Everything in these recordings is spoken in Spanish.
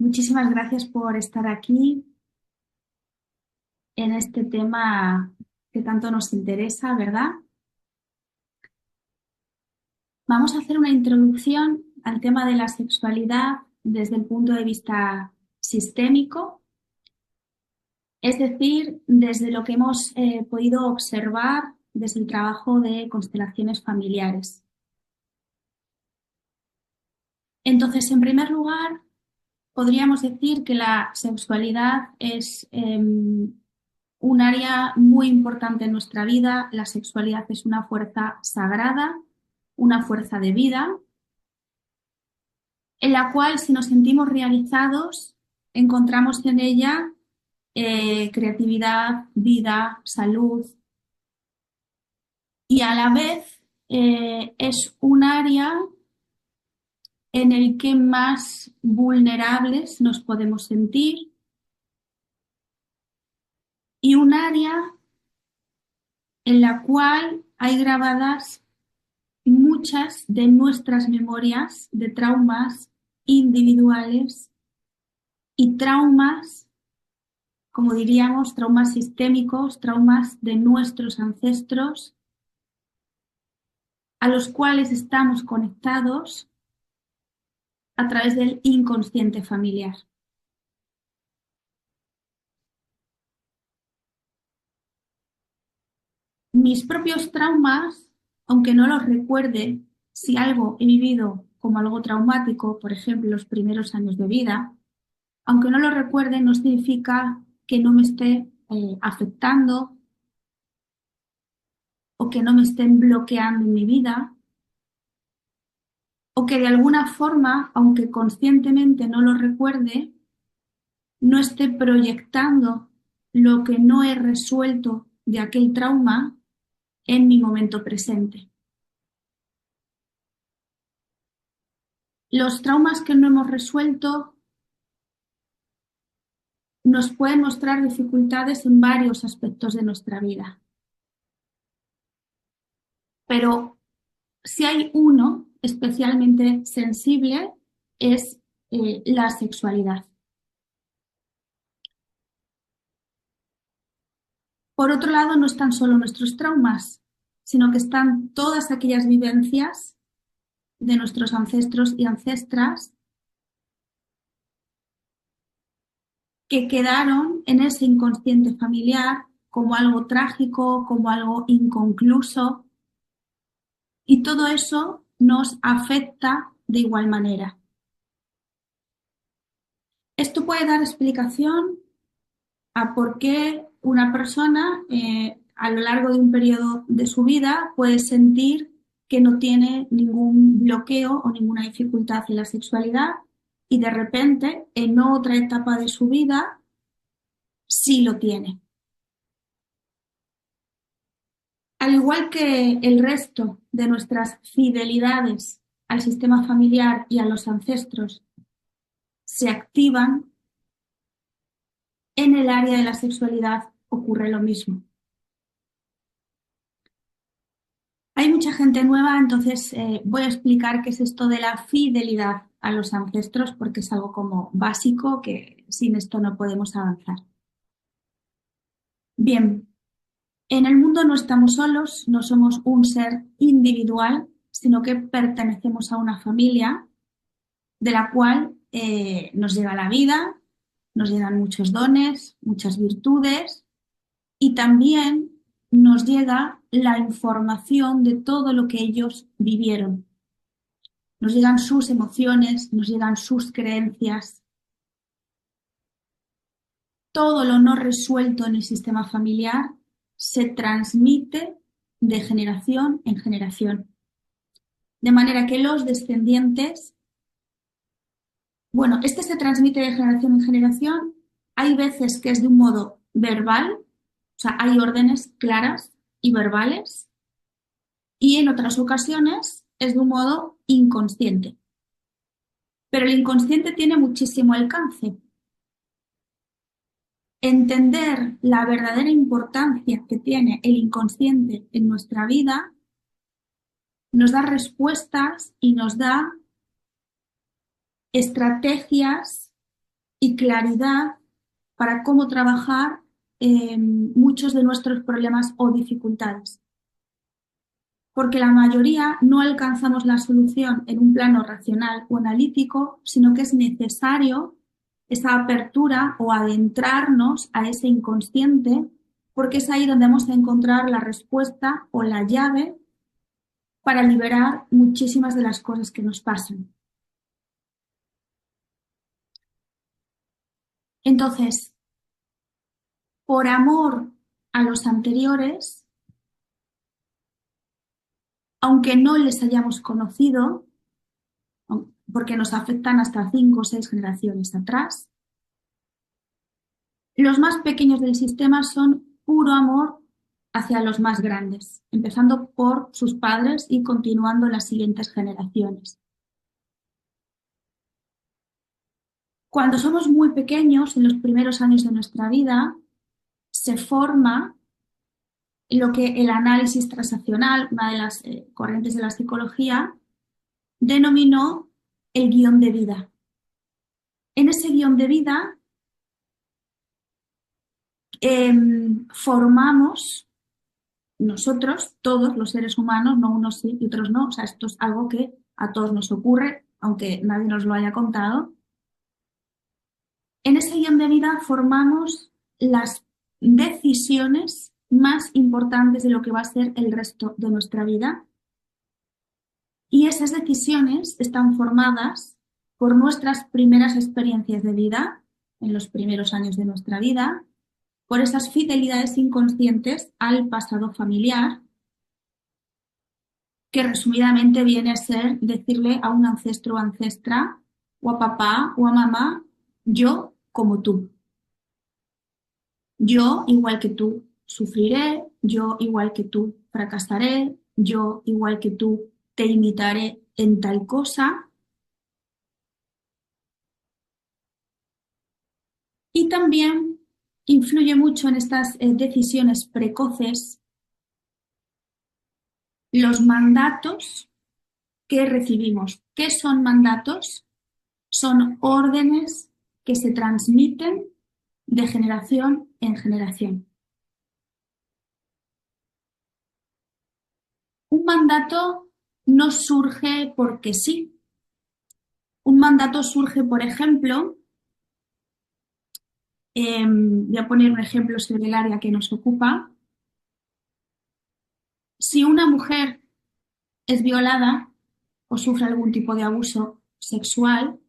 Muchísimas gracias por estar aquí en este tema que tanto nos interesa, ¿verdad? Vamos a hacer una introducción al tema de la sexualidad desde el punto de vista sistémico, es decir, desde lo que hemos podido observar desde el trabajo de constelaciones familiares. Entonces, en primer lugar, podríamos decir que la sexualidad es un área muy importante en nuestra vida. La sexualidad es una fuerza sagrada, una fuerza de vida, en la cual si nos sentimos realizados, encontramos en ella creatividad, vida, salud y a la vez es un área en el que más vulnerables nos podemos sentir y un área en la cual hay grabadas muchas de nuestras memorias de traumas individuales y traumas, como diríamos, traumas sistémicos, traumas de nuestros ancestros, a los cuales estamos conectados a través del inconsciente familiar. Mis propios traumas, aunque no los recuerde, si algo he vivido como algo traumático, por ejemplo, los primeros años de vida, aunque no lo recuerde, no significa que no me esté afectando o que no me estén bloqueando en mi vida o que de alguna forma, aunque conscientemente no lo recuerde, no esté proyectando lo que no he resuelto de aquel trauma en mi momento presente. Los traumas que no hemos resuelto nos pueden mostrar dificultades en varios aspectos de nuestra vida. Pero si hay uno especialmente sensible, es la sexualidad. Por otro lado, no están solo nuestros traumas, sino que están todas aquellas vivencias de nuestros ancestros y ancestras que quedaron en ese inconsciente familiar como algo trágico, como algo inconcluso, y todo eso nos afecta de igual manera. Esto puede dar explicación a por qué una persona a lo largo de un periodo de su vida puede sentir que no tiene ningún bloqueo o ninguna dificultad en la sexualidad y de repente en otra etapa de su vida sí lo tiene. Al igual que el resto de nuestras fidelidades al sistema familiar y a los ancestros se activan, en el área de la sexualidad ocurre lo mismo. Hay mucha gente nueva, entonces voy a explicar qué es esto de la fidelidad a los ancestros porque es algo como básico que sin esto no podemos avanzar. Bien, en el mundo no estamos solos, no somos un ser individual, sino que pertenecemos a una familia de la cual nos llega la vida, nos llegan muchos dones, muchas virtudes y también nos llega la información de todo lo que ellos vivieron. Nos llegan sus emociones, nos llegan sus creencias, todo lo no resuelto en el sistema familiar se transmite de generación en generación. De manera que los descendientes, bueno, este se transmite de generación en generación, hay veces que es de un modo verbal, o sea, hay órdenes claras y verbales, y en otras ocasiones es de un modo inconsciente. Pero el inconsciente tiene muchísimo alcance. Entender la verdadera importancia que tiene el inconsciente en nuestra vida nos da respuestas y nos da estrategias y claridad para cómo trabajar muchos de nuestros problemas o dificultades. Porque la mayoría no alcanzamos la solución en un plano racional o analítico, sino que es necesario esa apertura o adentrarnos a ese inconsciente, porque es ahí donde vamos a encontrar la respuesta o la llave para liberar muchísimas de las cosas que nos pasan. Entonces, por amor a los anteriores, aunque no les hayamos conocido, porque nos afectan hasta 5 o 6 generaciones atrás, los más pequeños del sistema son puro amor hacia los más grandes, empezando por sus padres y continuando las siguientes generaciones. Cuando somos muy pequeños, en los primeros años de nuestra vida, se forma lo que el análisis transaccional, una de las corrientes de la psicología, denominó el guión de vida. En ese guión de vida formamos nosotros, todos los seres humanos, no unos sí y otros no, o sea, esto es algo que a todos nos ocurre, aunque nadie nos lo haya contado. En ese guión de vida formamos las decisiones más importantes de lo que va a ser el resto de nuestra vida. Y esas decisiones están formadas por nuestras primeras experiencias de vida, en los primeros años de nuestra vida, por esas fidelidades inconscientes al pasado familiar, que resumidamente viene a ser decirle a un ancestro o ancestra, o a papá o a mamá, yo como tú. Yo, igual que tú, sufriré, yo, igual que tú, fracasaré, yo, igual que tú, te imitaré en tal cosa. Y también influye mucho en estas decisiones precoces los mandatos que recibimos. ¿Qué son mandatos? Son órdenes que se transmiten de generación en generación. Un mandato no surge porque sí. Un mandato surge, por ejemplo, voy a poner un ejemplo sobre el área que nos ocupa. Si una mujer es violada o sufre algún tipo de abuso sexual,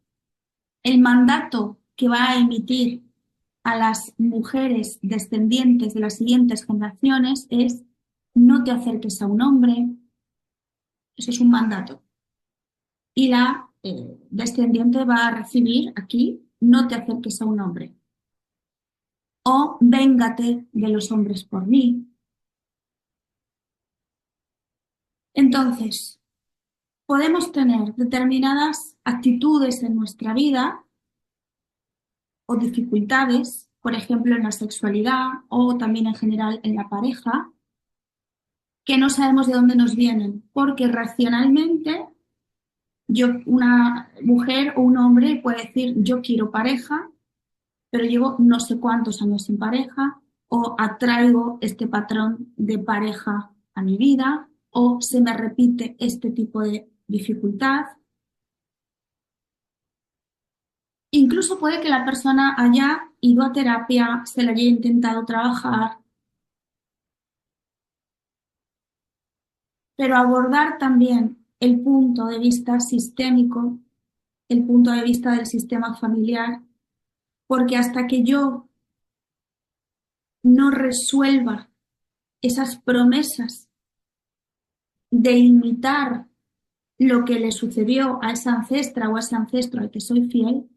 el mandato que va a emitir a las mujeres descendientes de las siguientes generaciones es no te acerques a un hombre. Eso es un mandato. Y la descendiente va a recibir aquí no te acerques a un hombre. O véngate de los hombres por mí. Entonces, podemos tener determinadas actitudes en nuestra vida o dificultades, por ejemplo, en la sexualidad o también en general en la pareja, que no sabemos de dónde nos vienen, porque racionalmente una mujer o un hombre puede decir yo quiero pareja, pero llevo no sé cuántos años sin pareja, o atraigo este patrón de pareja a mi vida, o se me repite este tipo de dificultad. Incluso puede que la persona haya ido a terapia, se le haya intentado trabajar, pero abordar también el punto de vista sistémico, el punto de vista del sistema familiar, porque hasta que yo no resuelva esas promesas de imitar lo que le sucedió a esa ancestra o a ese ancestro al que soy fiel,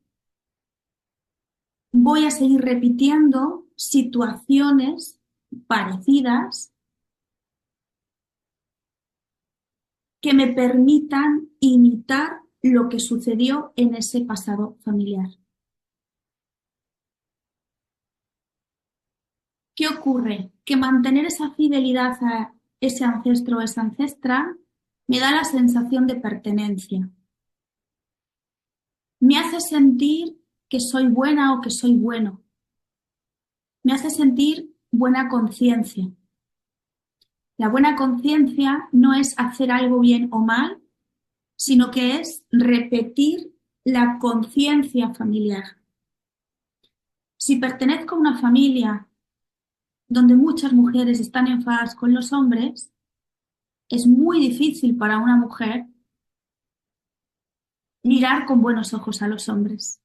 voy a seguir repitiendo situaciones parecidas que me permitan imitar lo que sucedió en ese pasado familiar. ¿Qué ocurre? Que mantener esa fidelidad a ese ancestro o esa ancestra me da la sensación de pertenencia. Me hace sentir que soy buena o que soy bueno. Me hace sentir buena conciencia. La buena conciencia no es hacer algo bien o mal, sino que es repetir la conciencia familiar. Si pertenezco a una familia donde muchas mujeres están enfadadas con los hombres, es muy difícil para una mujer mirar con buenos ojos a los hombres,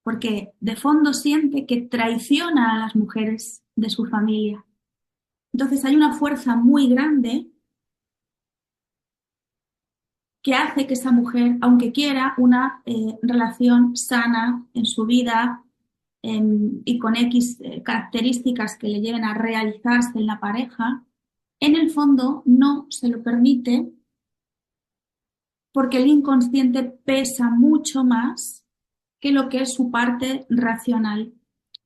porque de fondo siente que traiciona a las mujeres de su familia. Entonces hay una fuerza muy grande que hace que esa mujer, aunque quiera una relación sana en su vida y con X características que le lleven a realizarse en la pareja, en el fondo no se lo permite porque el inconsciente pesa mucho más que lo que su parte racional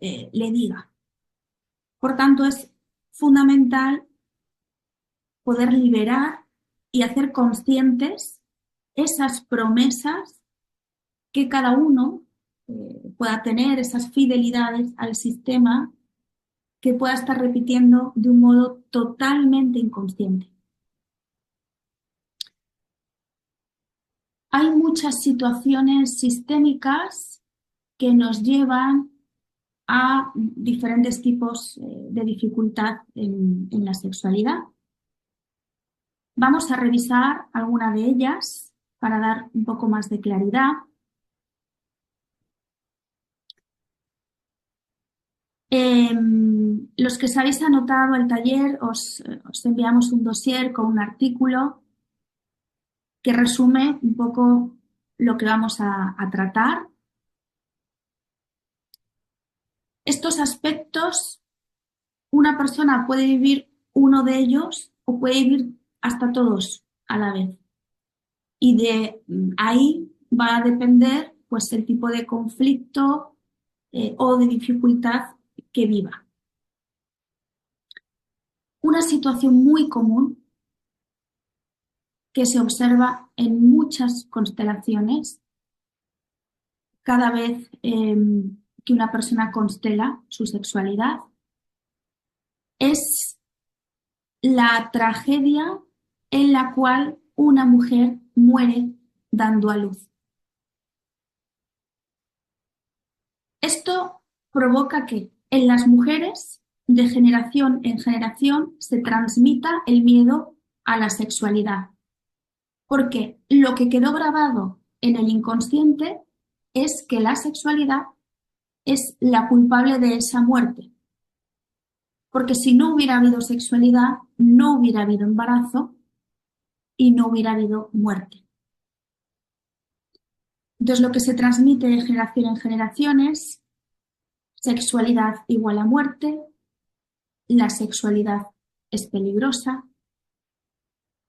le diga. Por tanto, es fundamental poder liberar y hacer conscientes esas promesas que cada uno pueda tener, esas fidelidades al sistema que pueda estar repitiendo de un modo totalmente inconsciente. Hay muchas situaciones sistémicas que nos llevan a diferentes tipos de dificultad en la sexualidad. Vamos a revisar alguna de ellas para dar un poco más de claridad. Los que os habéis anotado el taller, os enviamos un dossier con un artículo que resume un poco lo que vamos a tratar. Estos aspectos, una persona puede vivir uno de ellos o puede vivir hasta todos a la vez. Y de ahí va a depender pues, el tipo de conflicto o de dificultad que viva. Una situación muy común que se observa en muchas constelaciones cada vez que una persona constela su sexualidad es la tragedia en la cual una mujer muere dando a luz. Esto provoca que en las mujeres de generación en generación se transmita el miedo a la sexualidad, porque lo que quedó grabado en el inconsciente es que la sexualidad es la culpable de esa muerte, porque si no hubiera habido sexualidad, no hubiera habido embarazo y no hubiera habido muerte. Entonces lo que se transmite de generación en generación es sexualidad igual a muerte, la sexualidad es peligrosa,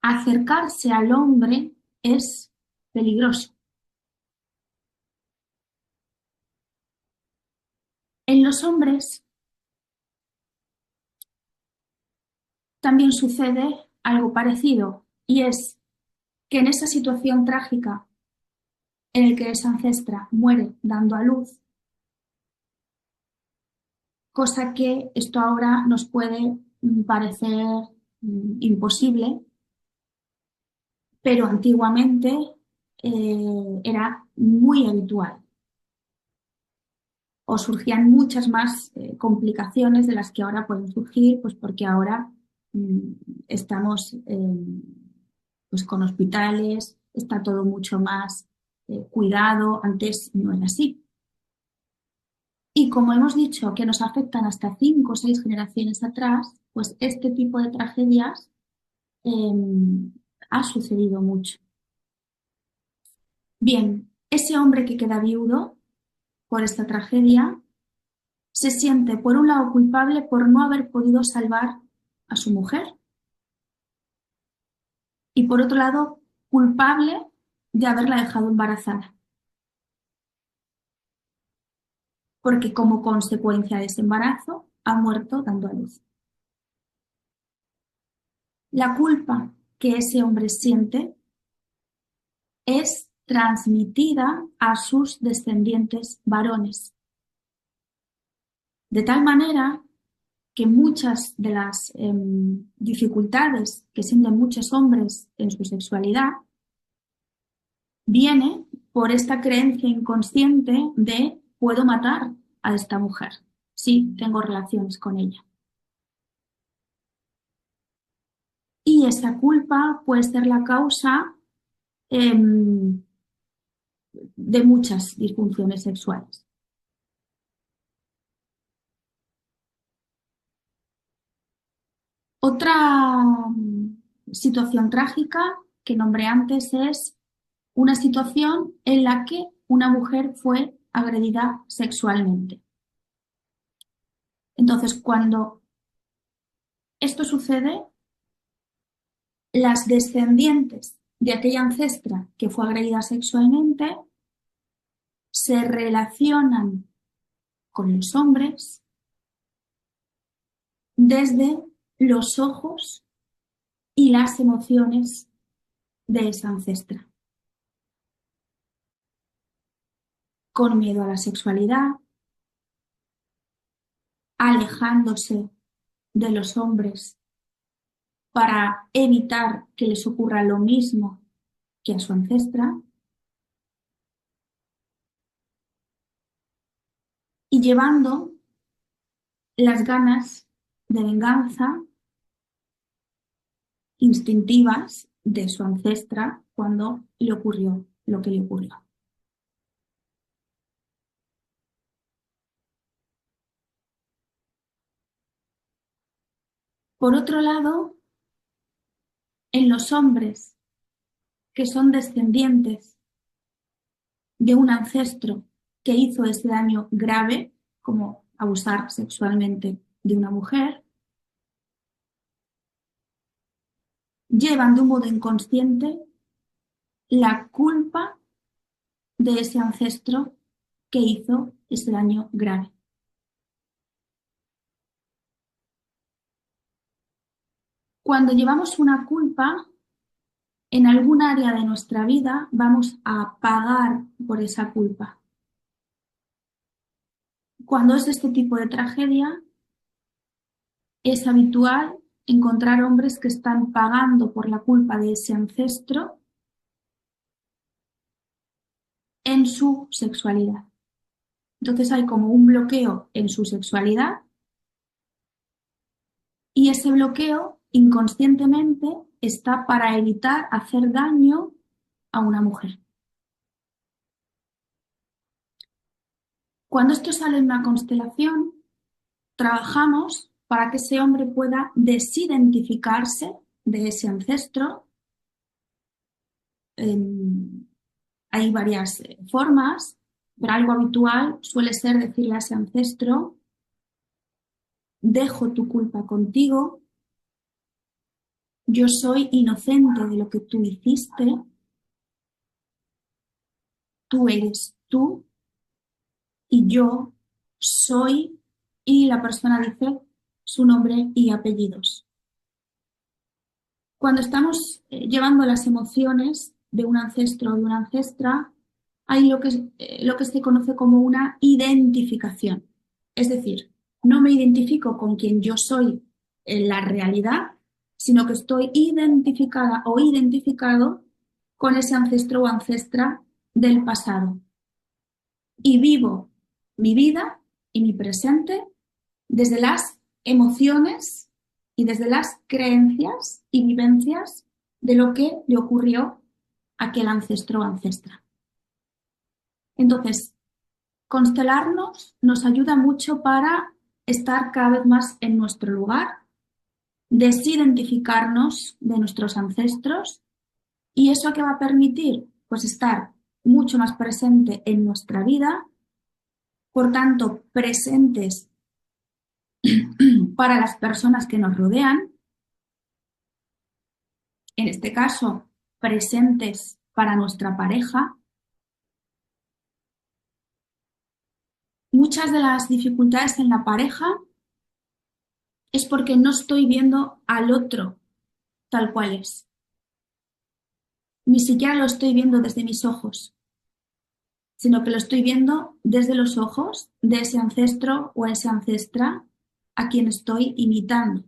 acercarse al hombre es peligroso. En los hombres también sucede algo parecido y es que en esa situación trágica en la que esa ancestra muere dando a luz, cosa que esto ahora nos puede parecer imposible, pero antiguamente era muy habitual o surgían muchas más complicaciones de las que ahora pueden surgir, pues porque ahora estamos pues con hospitales, está todo mucho más cuidado, antes no era así. Y como hemos dicho que nos afectan hasta 5 o 6 generaciones atrás, pues este tipo de tragedias ha sucedido mucho. Bien, ese hombre que queda viudo por esta tragedia se siente, por un lado, culpable por no haber podido salvar a su mujer y, por otro lado, culpable de haberla dejado embarazada, porque como consecuencia de ese embarazo ha muerto dando a luz. La culpa que ese hombre siente es transmitida a sus descendientes varones. De tal manera que muchas de las dificultades que sienten muchos hombres en su sexualidad viene por esta creencia inconsciente de puedo matar a esta mujer si tengo relaciones con ella. Y esa culpa puede ser la causa de muchas disfunciones sexuales. Otra situación trágica que nombré antes es una situación en la que una mujer fue agredida sexualmente. Entonces, cuando esto sucede, las descendientes de aquella ancestra que fue agredida sexualmente se relacionan con los hombres desde los ojos y las emociones de esa ancestra. Con miedo a la sexualidad, alejándose de los hombres para evitar que les ocurra lo mismo que a su ancestra, y llevando las ganas de venganza instintivas de su ancestra cuando le ocurrió lo que le ocurrió. Por otro lado, en los hombres que son descendientes de un ancestro que hizo ese daño grave, como abusar sexualmente de una mujer, llevan de un modo inconsciente la culpa de ese ancestro que hizo ese daño grave. Cuando llevamos una culpa, en algún área de nuestra vida vamos a pagar por esa culpa. Cuando es este tipo de tragedia, es habitual encontrar hombres que están pagando por la culpa de ese ancestro en su sexualidad. Entonces hay como un bloqueo en su sexualidad y ese bloqueo inconscientemente está para evitar hacer daño a una mujer. Cuando esto sale en una constelación, trabajamos para que ese hombre pueda desidentificarse de ese ancestro. Hay varias formas, pero algo habitual suele ser decirle a ese ancestro: dejo tu culpa contigo, yo soy inocente de lo que tú hiciste, tú eres tú y yo soy, y la persona dice su nombre y apellidos. Cuando estamos llevando las emociones de un ancestro o de una ancestra, hay lo que se conoce como una identificación. Es decir, no me identifico con quien yo soy en la realidad, sino que estoy identificada o identificado con ese ancestro o ancestra del pasado. Y vivo mi vida y mi presente desde las emociones y desde las creencias y vivencias de lo que le ocurrió a aquel ancestro o ancestra. Entonces, constelarnos nos ayuda mucho para estar cada vez más en nuestro lugar, desidentificarnos de nuestros ancestros, y eso que va a permitir, pues, estar mucho más presente en nuestra vida, por tanto, presentes para las personas que nos rodean, en este caso, presentes para nuestra pareja. Muchas de las dificultades en la pareja es porque no estoy viendo al otro tal cual es. ni siquiera lo estoy viendo desde mis ojos, sino que lo estoy viendo desde los ojos de ese ancestro o esa ancestra a quien estoy imitando.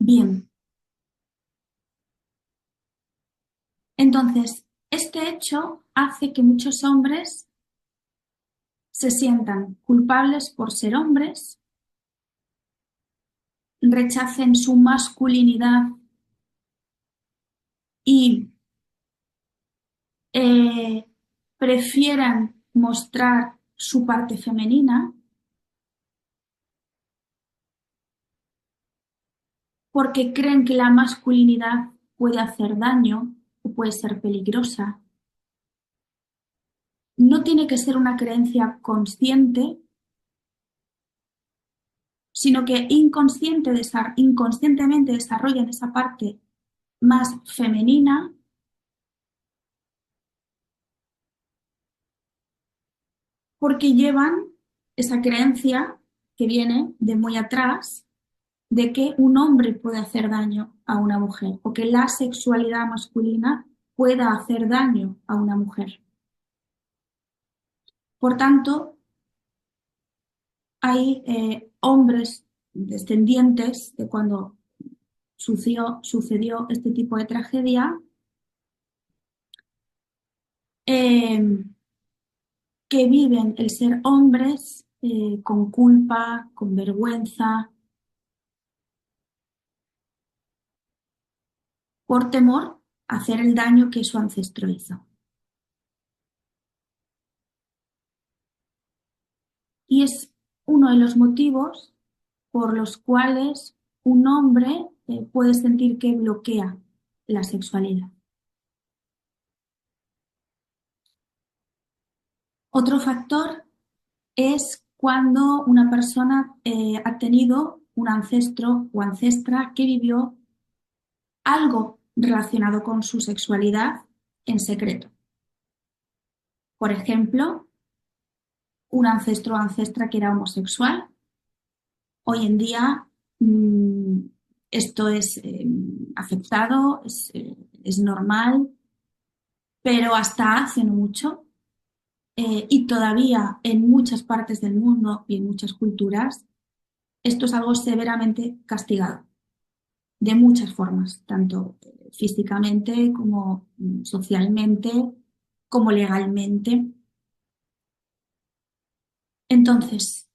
Bien, entonces, este hecho hace que muchos hombres se sientan culpables por ser hombres, rechacen su masculinidad y eh, prefieran mostrar su parte femenina porque creen que la masculinidad puede hacer daño o puede ser peligrosa. No tiene que ser una creencia consciente, sino que inconscientemente desarrollan esa parte más femenina porque llevan esa creencia que viene de muy atrás de que un hombre puede hacer daño a una mujer o que la sexualidad masculina pueda hacer daño a una mujer. Por tanto, hay hombres descendientes de cuando sucedió este tipo de tragedia eh, que viven el ser hombres con culpa, con vergüenza, por temor a hacer el daño que su ancestro hizo. Y es uno de los motivos por los cuales un hombre puede sentir que bloquea la sexualidad. Otro factor es cuando una persona ha tenido un ancestro o ancestra que vivió algo relacionado con su sexualidad en secreto. Por ejemplo, un ancestro o ancestra que era homosexual. Hoy en día mmm, esto es aceptado, es normal, pero hasta hace no mucho y todavía en muchas partes del mundo y en muchas culturas, esto es algo severamente castigado, de muchas formas, tanto físicamente como socialmente, como legalmente. Entonces,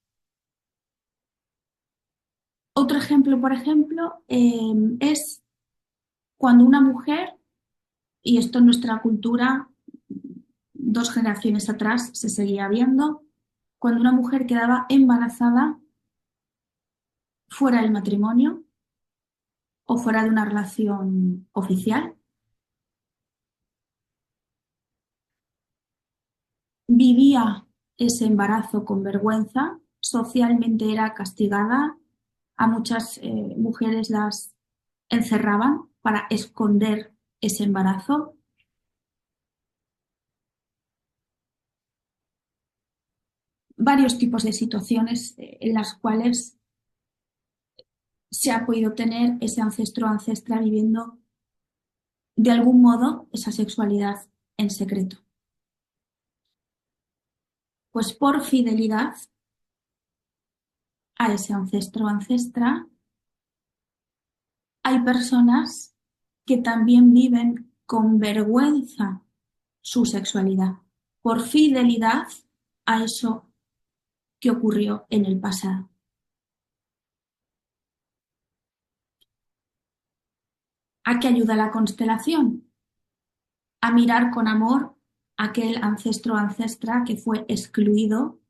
otro ejemplo, por ejemplo, es cuando una mujer, y esto en nuestra cultura, 2 generaciones atrás se seguía viendo, cuando una mujer quedaba embarazada fuera del matrimonio o fuera de una relación oficial, vivía ese embarazo con vergüenza, socialmente era castigada, a muchas mujeres las encerraban para esconder ese embarazo. Varios tipos de situaciones en las cuales se ha podido tener ese ancestro o ancestra viviendo de algún modo esa sexualidad en secreto. Pues por fidelidad a ese ancestro o ancestra, hay personas que también viven con vergüenza su sexualidad, por fidelidad a eso que ocurrió en el pasado. ¿A qué ayuda la constelación? A mirar con amor aquel ancestro o ancestra que fue excluido,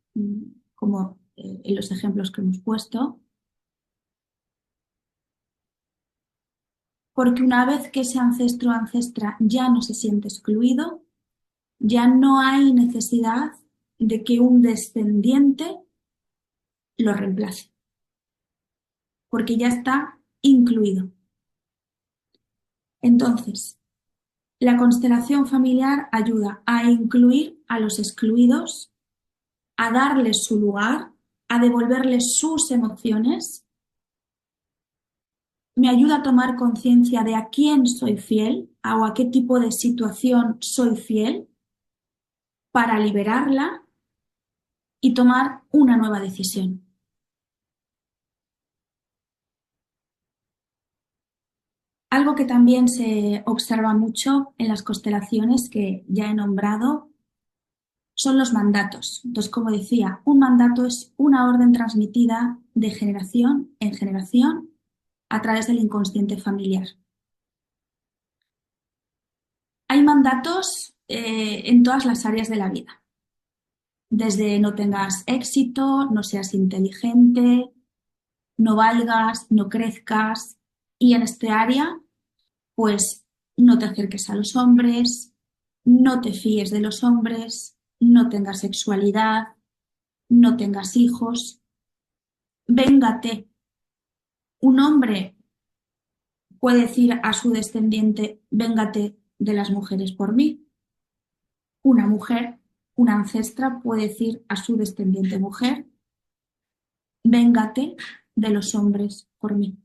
como en los ejemplos que hemos puesto, porque una vez que ese ancestro o ancestra ya no se siente excluido, ya no hay necesidad de que un descendiente lo reemplace, porque ya está incluido. Entonces, la constelación familiar ayuda a incluir a los excluidos, a darles su lugar, a devolverles sus emociones me ayuda a tomar conciencia de a quién soy fiel o a qué tipo de situación soy fiel para liberarla y tomar una nueva decisión. Algo que también se observa mucho en las constelaciones que ya he nombrado son los mandatos. Entonces, como decía, un mandato es una orden transmitida de generación en generación a través del inconsciente familiar. Hay mandatos en todas las áreas de la vida, desde no tengas éxito, no seas inteligente, no valgas, no crezcas, y en este área, pues no te acerques a los hombres, no te fíes de los hombres, no tengas sexualidad, no tengas hijos, véngate. Un hombre puede decir a su descendiente, véngate de las mujeres por mí. Una mujer, una ancestra, puede decir a su descendiente mujer, véngate de los hombres por mí.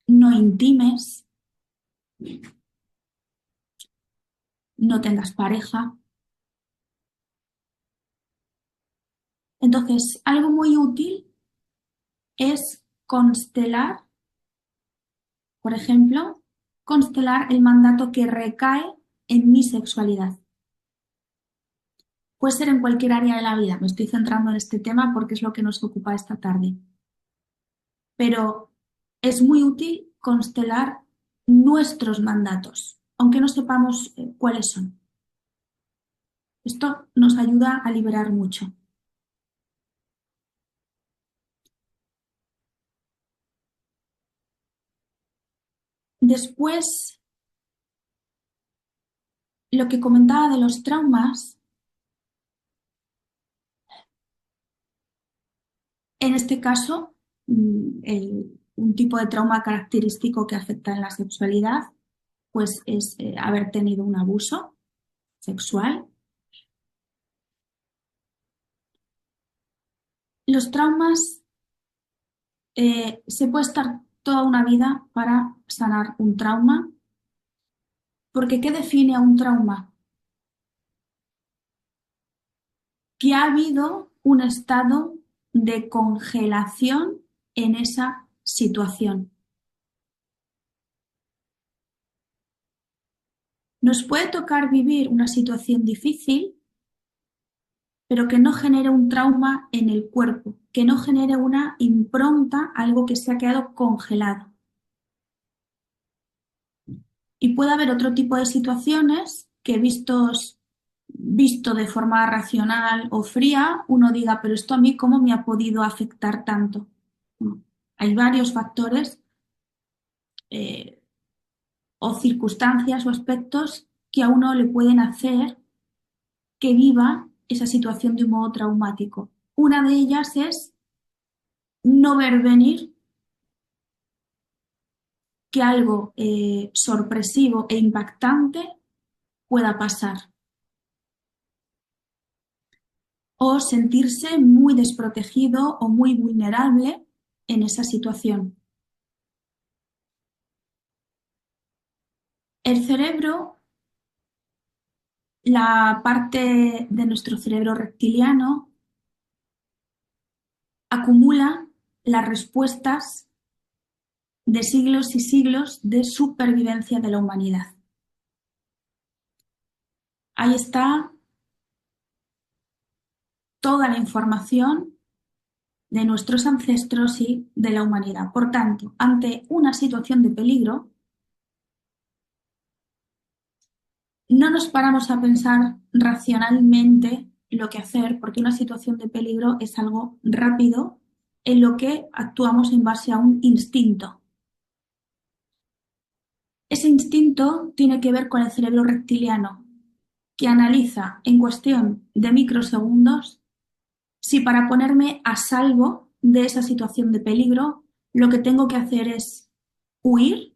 No intimes, no tengas pareja. Entonces, algo muy útil es constelar, por ejemplo, constelar el mandato que recae en mi sexualidad. Puede ser en cualquier área de la vida. Me estoy centrando en este tema porque es lo que nos ocupa esta tarde. Pero es muy útil constelar nuestros mandatos, aunque no sepamos cuáles son. Esto nos ayuda a liberar mucho. Después, lo que comentaba de los traumas, en este caso, un tipo de trauma característico que afecta en la sexualidad, pues es haber tenido un abuso sexual. Los traumas, se puede estar toda una vida para sanar un trauma, porque ¿qué define a un trauma? Que ha habido un estado de congelación en esa situación. Nos puede tocar vivir una situación difícil, pero que no genere un trauma en el cuerpo, que no genere una impronta, algo que se ha quedado congelado. Y puede haber otro tipo de situaciones que visto de forma racional o fría, uno diga, pero esto a mí cómo me ha podido afectar tanto. Bueno, hay varios factores eh, o circunstancias o aspectos que a uno le pueden hacer que viva esa situación de un modo traumático. Una de ellas es no ver venir que algo sorpresivo e impactante pueda pasar o sentirse muy desprotegido o muy vulnerable en esa situación. El cerebro, la parte de nuestro cerebro reptiliano, acumula las respuestas de siglos y siglos de supervivencia de la humanidad. Ahí está toda la información de nuestros ancestros y de la humanidad. Por tanto, ante una situación de peligro, no nos paramos a pensar racionalmente lo que hacer, porque una situación de peligro es algo rápido en lo que actuamos en base a un instinto. Ese instinto tiene que ver con el cerebro reptiliano, que analiza en cuestión de microsegundos si para ponerme a salvo de esa situación de peligro, lo que tengo que hacer es huir,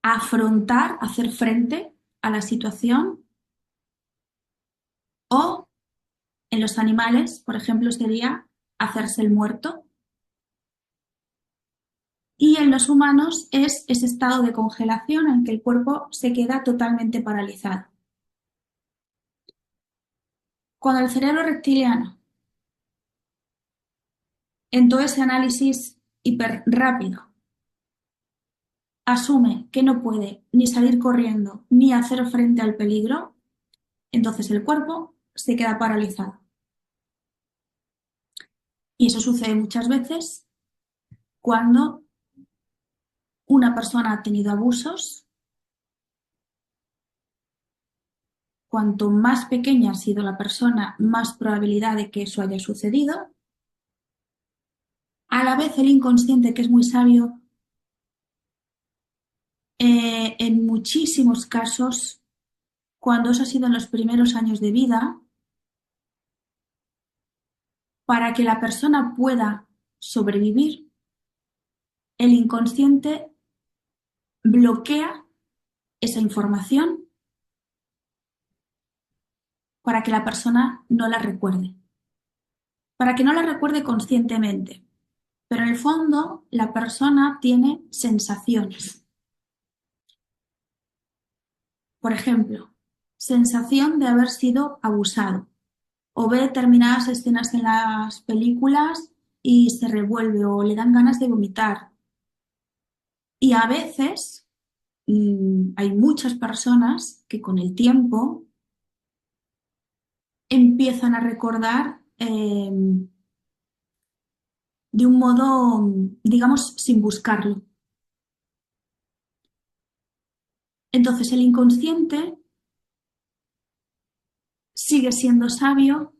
afrontar, hacer frente a la situación o En los animales, por ejemplo, sería hacerse el muerto. Y en los humanos es ese estado de congelación en que el cuerpo se queda totalmente paralizado. Cuando el cerebro reptiliano, en todo ese análisis hiper rápido, asume que no puede ni salir corriendo ni hacer frente al peligro, entonces el cuerpo se queda paralizado. Y eso sucede muchas veces cuando una persona ha tenido abusos. Cuanto más pequeña ha sido la persona, más probabilidad de que eso haya sucedido. A la vez el inconsciente, que es muy sabio, en muchísimos casos, cuando eso ha sido en los primeros años de vida, para que la persona pueda sobrevivir, el inconsciente bloquea esa información para que la persona no la recuerde, para que no la recuerde conscientemente. Pero en el fondo la persona tiene sensaciones. Por ejemplo, sensación de haber sido abusado o ve determinadas escenas en las películas y se revuelve o le dan ganas de vomitar. Y a veces hay muchas personas que con el tiempo empiezan a recordar de un modo, digamos, sin buscarlo. Entonces el inconsciente sigue siendo sabio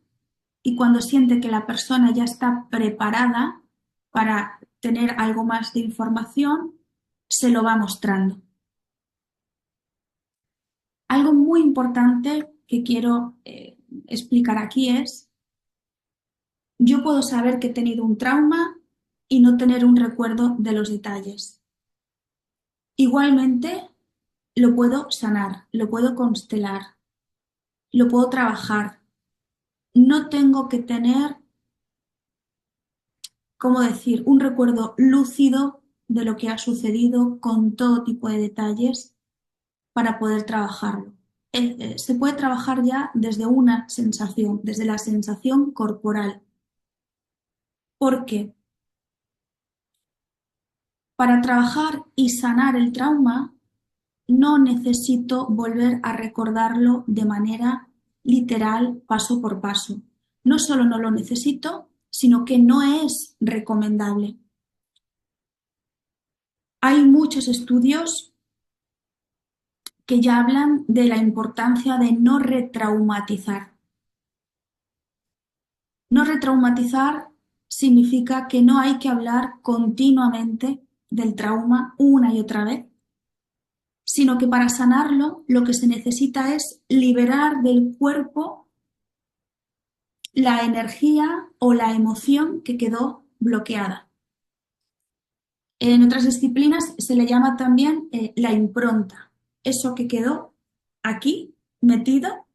y cuando siente que la persona ya está preparada para tener algo más de información, se lo va mostrando. Algo muy importante que quiero explicar aquí es, yo puedo saber que he tenido un trauma y no tener un recuerdo de los detalles. Igualmente, lo puedo sanar, lo puedo constelar, lo puedo trabajar. No tengo que tener, ¿cómo decir?, un recuerdo lúcido de lo que ha sucedido con todo tipo de detalles para poder trabajarlo. Se puede trabajar ya desde una sensación, desde la sensación corporal. ¿Por qué? Para trabajar y sanar el trauma, no necesito volver a recordarlo de manera literal, paso por paso. No solo no lo necesito, sino que no es recomendable. Hay muchos estudios que ya hablan de la importancia de no retraumatizar. No retraumatizar significa que no hay que hablar continuamente del trauma una y otra vez, sino que para sanarlo lo que se necesita es liberar del cuerpo la energía o la emoción que quedó bloqueada. En otras disciplinas se le llama también la impronta, eso que quedó aquí metido,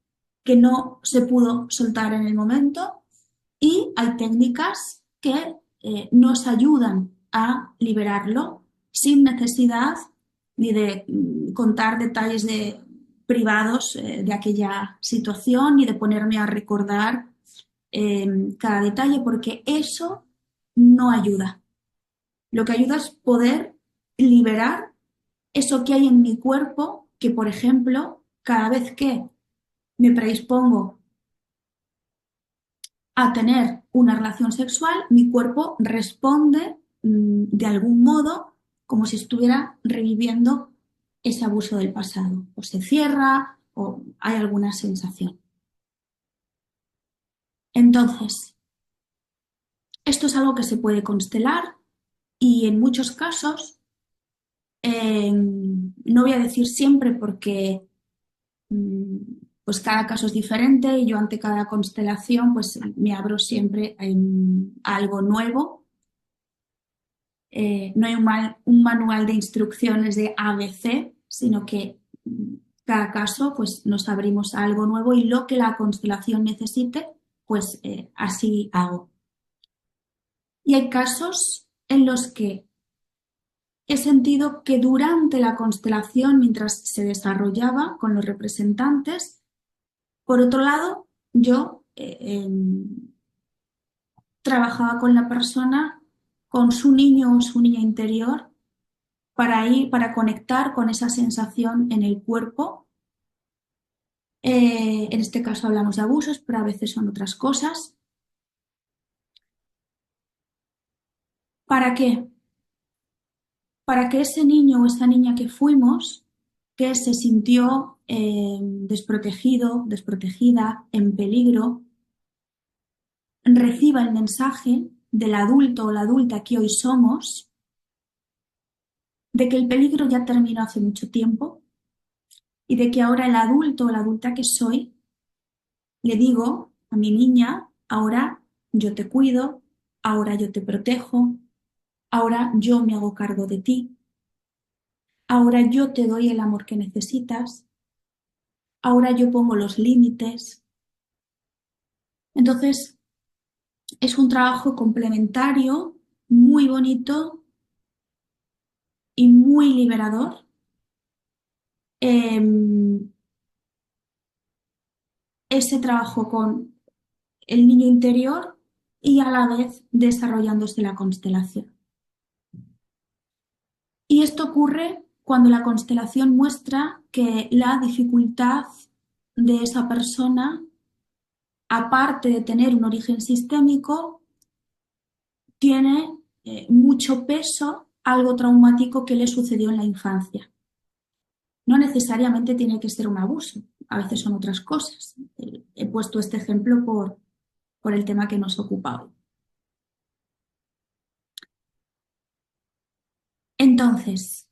que no se pudo soltar en el momento, y hay técnicas que nos ayudan a liberarlo sin necesidad ni de contar detalles privados de aquella situación, ni de ponerme a recordar cada detalle, porque eso no ayuda. Lo que ayuda es poder liberar eso que hay en mi cuerpo, que por ejemplo, cada vez que me predispongo a tener una relación sexual, mi cuerpo responde de algún modo como si estuviera reviviendo ese abuso del pasado. O se cierra o hay alguna sensación. Entonces, esto es algo que se puede constelar y en muchos casos, no voy a decir siempre porque pues cada caso es diferente y yo ante cada constelación pues me abro siempre a algo nuevo. No hay un manual de instrucciones de ABC, sino que cada caso pues nos abrimos a algo nuevo y lo que la constelación necesite, pues así hago. Y hay casos en los que he sentido que durante la constelación, mientras se desarrollaba con los representantes, por otro lado, yo trabajaba con la persona, con su niño o su niña interior, para conectar con esa sensación en el cuerpo. En este caso hablamos de abusos, pero a veces son otras cosas. ¿Para qué? Para que ese niño o esa niña que fuimos, que se sintió desprotegido, desprotegida, en peligro, reciba el mensaje del adulto o la adulta que hoy somos, de que el peligro ya terminó hace mucho tiempo y de que ahora el adulto o la adulta que soy, le digo a mi niña, ahora yo te cuido, ahora yo te protejo, ahora yo me hago cargo de ti, ahora yo te doy el amor que necesitas, ahora yo pongo los límites. Entonces, es un trabajo complementario, muy bonito y muy liberador. Ese trabajo con el niño interior y a la vez desarrollándose la constelación. Y esto ocurre cuando la constelación muestra que la dificultad de esa persona, aparte de tener un origen sistémico, tiene mucho peso, algo traumático que le sucedió en la infancia. No necesariamente tiene que ser un abuso, a veces son otras cosas. He puesto este ejemplo por el tema que nos ocupa hoy. Entonces,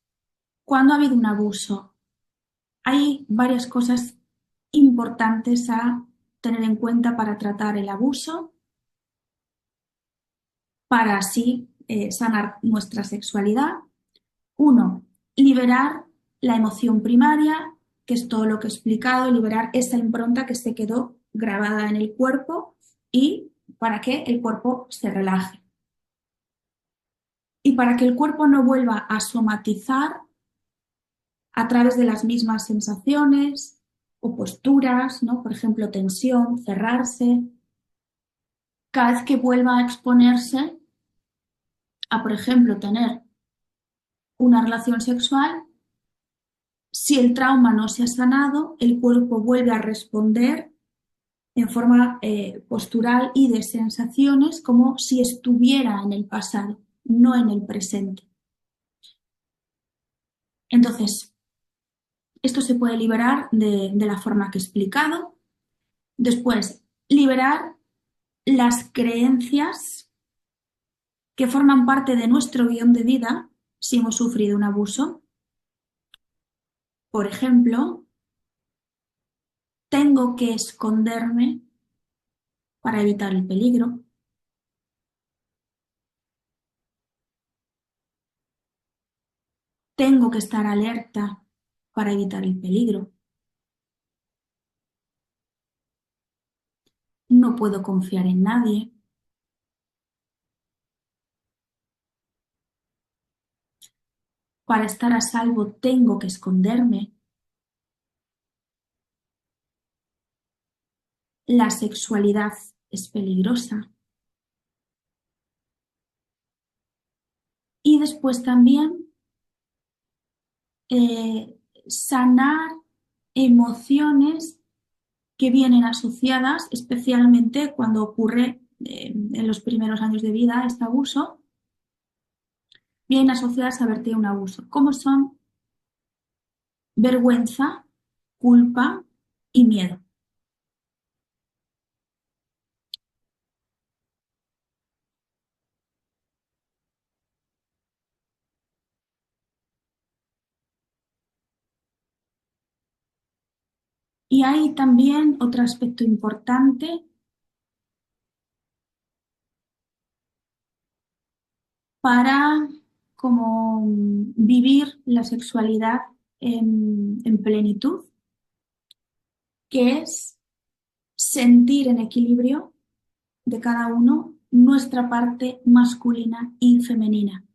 cuando ha habido un abuso, hay varias cosas importantes a tener en cuenta para tratar el abuso, para así sanar nuestra sexualidad. Uno, liberar la emoción primaria, que es todo lo que he explicado, liberar esa impronta que se quedó grabada en el cuerpo y para que el cuerpo se relaje. Y para que el cuerpo no vuelva a somatizar a través de las mismas sensaciones o posturas, ¿no? Por ejemplo, tensión, cerrarse, cada vez que vuelva a exponerse a, por ejemplo, tener una relación sexual, si el trauma no se ha sanado, el cuerpo vuelve a responder en forma postural y de sensaciones como si estuviera en el pasado, no en el presente. Entonces, esto se puede liberar de la forma que he explicado. Después, liberar las creencias que forman parte de nuestro guión de vida si hemos sufrido un abuso. Por ejemplo, tengo que esconderme para evitar el peligro. Tengo que estar alerta para evitar el peligro. No puedo confiar en nadie. Para estar a salvo tengo que esconderme. La sexualidad es peligrosa. Y después también sanar emociones que vienen asociadas, especialmente cuando ocurre en los primeros años de vida este abuso, vienen asociadas a verte un abuso, como son vergüenza, culpa y miedo. Y hay también otro aspecto importante para como vivir la sexualidad en plenitud, que es sentir en equilibrio de cada uno nuestra parte masculina y femenina,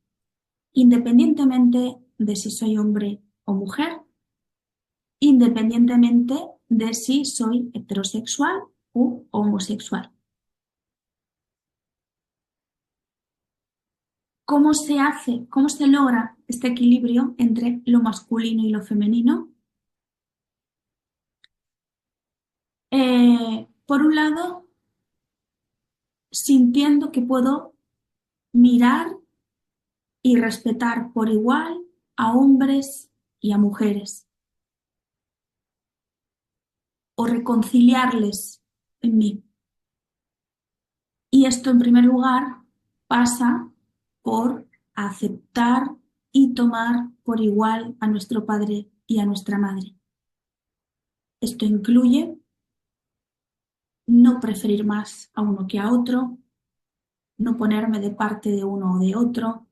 independientemente de si soy hombre o mujer, independientemente de si soy heterosexual u homosexual. ¿Cómo se hace, cómo se logra este equilibrio entre lo masculino y lo femenino? Por un lado, sintiendo que puedo mirar y respetar por igual a hombres y a mujeres, o reconciliarles en mí. Y esto, en primer lugar, pasa por aceptar y tomar por igual a nuestro padre y a nuestra madre. Esto incluye no preferir más a uno que a otro, no ponerme de parte de uno o de otro,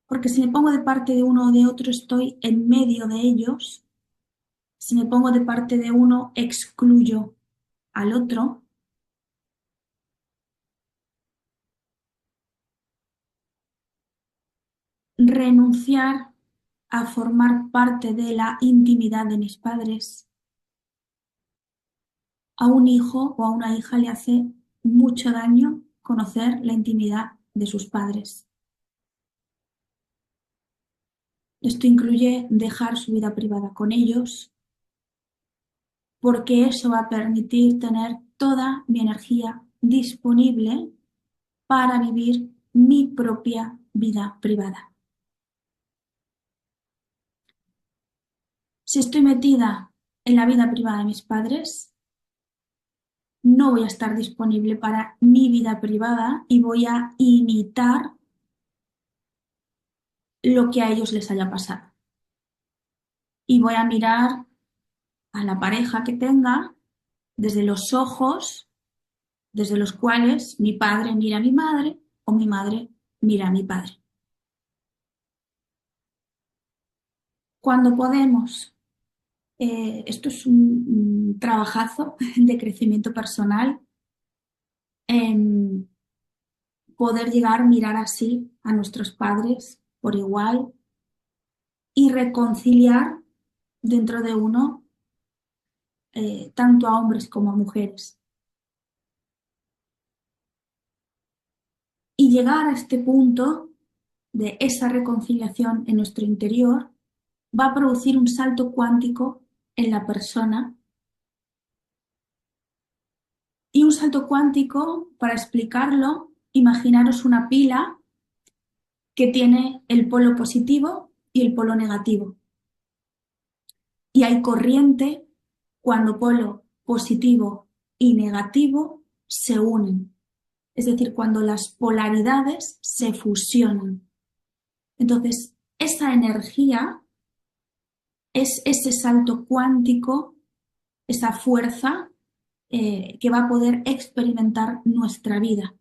porque si me pongo de parte de uno o de otro estoy en medio de ellos, si me pongo de parte de uno excluyo al otro. Renunciar a formar parte de la intimidad de mis padres. A un hijo o a una hija le hace mucho daño conocer la intimidad de sus padres. Esto incluye dejar su vida privada con ellos, porque eso va a permitir tener toda mi energía disponible para vivir mi propia vida privada. Si estoy metida en la vida privada de mis padres, no voy a estar disponible para mi vida privada y voy a imitar lo que a ellos les haya pasado. Y voy a mirar a la pareja que tenga desde los ojos desde los cuales mi padre mira a mi madre o mi madre mira a mi padre. Cuando podemos, esto es un trabajazo de crecimiento personal, en poder llegar a mirar así a nuestros padres por igual y reconciliar dentro de uno tanto a hombres como a mujeres. Y llegar a este punto de esa reconciliación en nuestro interior va a producir un salto cuántico en la persona. Y un salto cuántico, para explicarlo, imaginaros una pila que tiene el polo positivo y el polo negativo. Y hay corriente cuando polo positivo y negativo se unen. Es decir, cuando las polaridades se fusionan. Entonces, esa energía es ese salto cuántico, esa fuerza que va a poder experimentar nuestra vida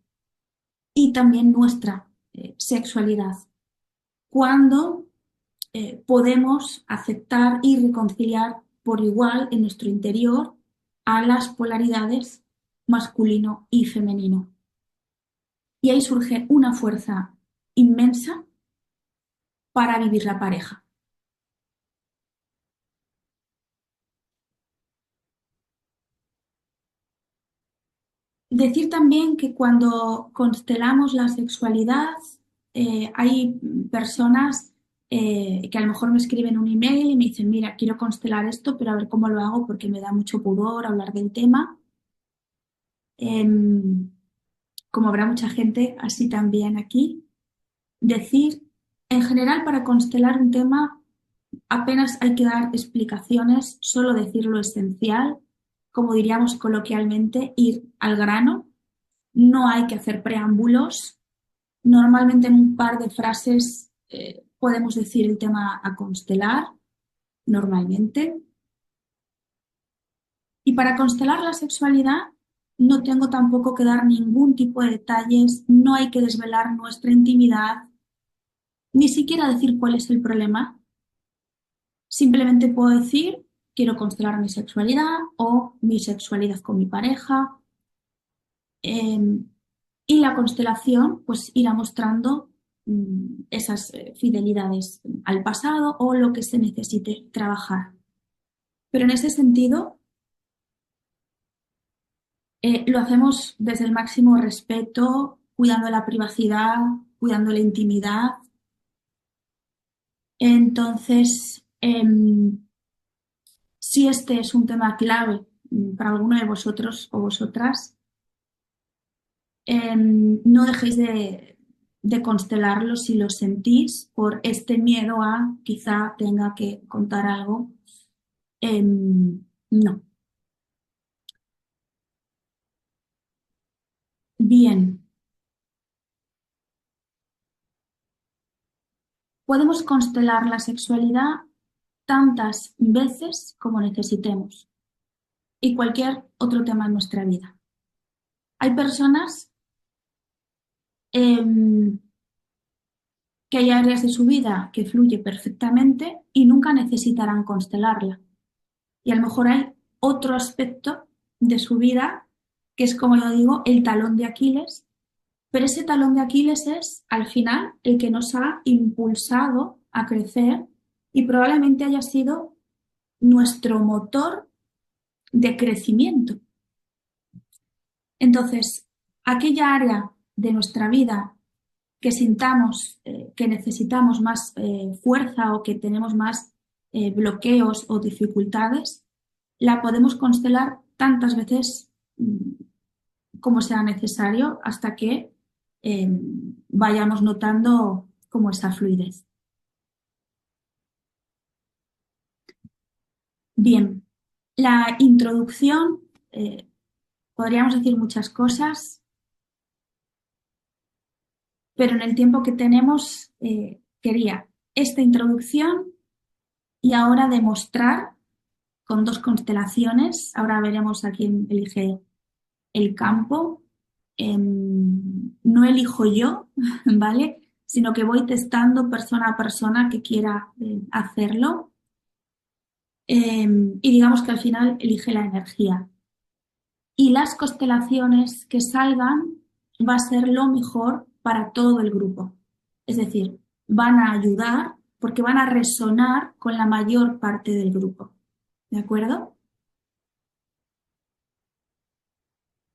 y también nuestra sexualidad. Cuando podemos aceptar y reconciliar por igual en nuestro interior a las polaridades masculino y femenino. Y ahí surge una fuerza inmensa para vivir la pareja. Decir también que cuando constelamos la sexualidad, hay personas que a lo mejor me escriben un email y me dicen, mira, quiero constelar esto, pero a ver cómo lo hago porque me da mucho pudor hablar del tema. Em, Como habrá mucha gente así también aquí, decir, en general para constelar un tema apenas hay que dar explicaciones, solo decir lo esencial, como diríamos coloquialmente, ir al grano. No hay que hacer preámbulos. Normalmente en un par de frases podemos decir el tema a constelar, normalmente. Y para constelar la sexualidad no tengo tampoco que dar ningún tipo de detalles, no hay que desvelar nuestra intimidad, ni siquiera decir cuál es el problema. Simplemente puedo decir, quiero constelar mi sexualidad o mi sexualidad con mi pareja, Y la constelación pues irá mostrando esas fidelidades al pasado o lo que se necesite trabajar. Pero en ese sentido, lo hacemos desde el máximo respeto, cuidando la privacidad, cuidando la intimidad. Entonces, si este es un tema clave para alguno de vosotros o vosotras, no dejéis de constelarlo si lo sentís por este miedo a quizá tenga que contar algo. No. Bien, podemos constelar la sexualidad tantas veces como necesitemos y cualquier otro tema en nuestra vida. Hay personas em, que hay áreas de su vida que fluye perfectamente y nunca necesitarán constelarla. Y a lo mejor hay otro aspecto de su vida que es, como yo digo, el talón de Aquiles, pero ese talón de Aquiles es, al final, el que nos ha impulsado a crecer y probablemente haya sido nuestro motor de crecimiento. Entonces, aquella área de nuestra vida que sintamos que necesitamos más fuerza o que tenemos más bloqueos o dificultades, la podemos constelar tantas veces como sea necesario hasta que vayamos notando como esa fluidez. Bien, la introducción, podríamos decir muchas cosas, pero en el tiempo que tenemos quería esta introducción y ahora demostrar con dos constelaciones. Ahora veremos a quién elige el campo. No elijo yo, ¿vale? Sino que voy testando persona a persona que quiera hacerlo. Y digamos que al final elige la energía. Y las constelaciones que salgan va a ser lo mejor para todo el grupo. Es decir, van a ayudar porque van a resonar con la mayor parte del grupo. ¿De acuerdo?